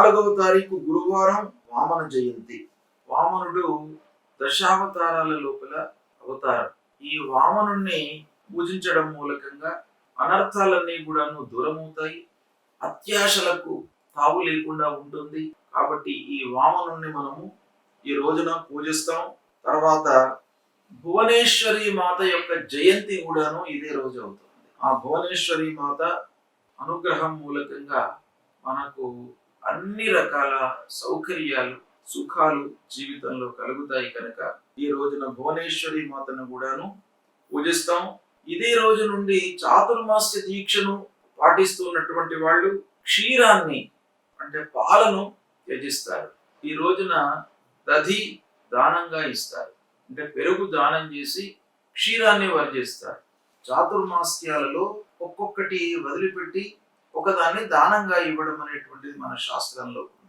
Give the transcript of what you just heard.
4వ తారీఖు గురువారం వామన జయంతి. వామనుడు దశావతారాల లోపల అవతారం. ఈ వామనుణ్ణి పూజించడం మూలకంగా అనర్థాలన్నీ కూడాను దూరమవుతాయి, అత్యాశలకు తావు లేకుండా ఉంటుంది. కాబట్టి ఈ వామనుణ్ణి మనము ఈ రోజున పూజిస్తాం. తర్వాత భువనేశ్వరి మాత యొక్క జయంతి కూడాను ఇదే రోజు అవుతుంది. ఆ భువనేశ్వరి మాత అనుగ్రహం మూలకంగా మనకు అన్ని రకాల సౌకర్యాలు, సుఖాలు జీవితంలో కలుగుతాయి కనుక ఈ రోజున భువనేశ్వరి మాతను కూడాను పూజిస్తాం. ఇదే రోజు నుండి చాతుర్మాస్య దీక్షను పాటిస్తున్నటువంటి వాళ్ళు క్షీరాన్ని అంటే పాలను త్యజిస్తారు. ఈ రోజున దధి దానంగా ఇస్తారు, అంటే పెరుగు దానం చేసి క్షీరాన్ని వర్జిస్తారు. చాతుర్మాస్యాలలో ఒక్కొక్కటి వదిలిపెట్టి ఒకదాన్ని దానంగా ఇవ్వడం అనేటువంటిది మన శాస్త్రంలో ఉంది.